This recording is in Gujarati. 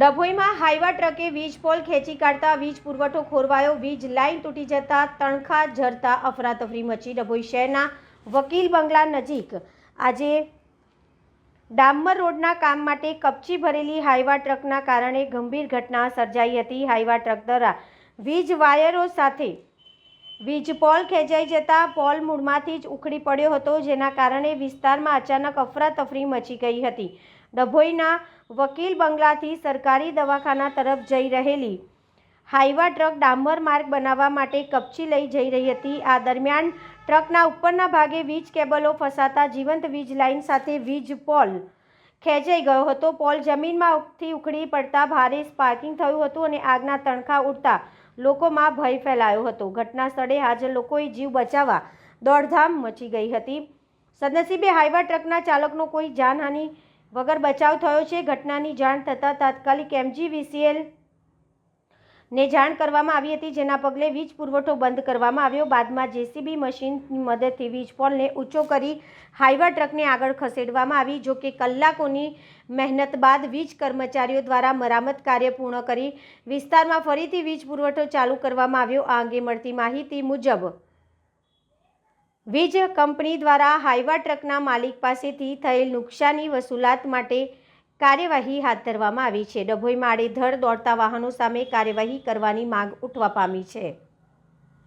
ડભોઈમાં હાઈવા ટ્રકે વીજ પોલ ખેંચી કાઢતા વીજ પુરવઠો ખોરવાયો, વીજ લાઇન તૂટી જતા તણખા ઝરતા અફરાતફરી મચી। ડભોઈ શહેરના વકીલ બંગલા નજીક આજે ડામર રોડના કામ માટે કપચી ભરેલી હાઈવા ટ્રકના કારણે ગંભીર ઘટના સર્જાઈ હતી। હાઈવા ટ્રક દ્વારા વીજ વાયરો સાથે વીજ પોલ ખેંચાઈ જતા પોલ મૂળમાંથી જ ઉખડી પડ્યો હતો, જેના કારણે વિસ્તારમાં અચાનક અફરાતફરી મચી ગઈ હતી। ડભોઈના વકીલ બંગલાથી સરકારી દવાખાના તરફ જઈ રહેલી હાઈવા ટ્રક ડામર માર્ગ બનાવવા માટે કપચી લઈ જઈ રહી હતી। આ દરમિયાન ટ્રકના ઉપરના ભાગે વીજ કેબલો ફસાતા જીવંત વીજ લાઇન સાથે વીજ પોલ ખેંચાઈ ગયો હતો। પોલ જમીનમાંથી ઉખડી પડતા ભારે સ્પાર્કિંગ થયું હતું અને આગના તણખા ઉડતા લોકોમાં ભય ફેલાયો હતો। ઘટના સ્થળે હાજર લોકોએ જીવ બચાવવા દોડધામ મચી ગઈ હતી। સદનસીબે હાઈવા ટ્રકના ચાલકનો કોઈ જાનહાનિ વગર બચાવ થયો છે। ઘટનાની જાણ થતાં તાત્કાલિક MGVCL ને જાણ કરવામાં આવી હતી, જેના પગલે વીજ પુરવઠો બંધ કરવામાં આવ્યો। બાદમાં JCB મશીનની મદદથી વીજ પોલને ઊંચો કરી હાઈવા ટ્રકને આગળ ખસેડવામાં આવી। જો કે કલાકોની મહેનત બાદ વીજ કર્મચારીઓ દ્વારા મરામત કાર્ય પૂર્ણ કરી વિસ્તારમાં ફરીથી વીજ પુરવઠો ચાલુ કરવામાં આવ્યો। આ અંગે મળતી માહિતી મુજબ વીજ કંપની દ્વારા હાઈવા ટ્રકના માલિક પાસેથી થયેલ નુકસાની વસૂલાત માટે કાર્યવાહી હાથ ધરવામાં આવી છે। ડભોઈમાં આડેધડ દોડતા વાહનો સામે કાર્યવાહી કરવાની માંગ ઉઠવા પામી છે।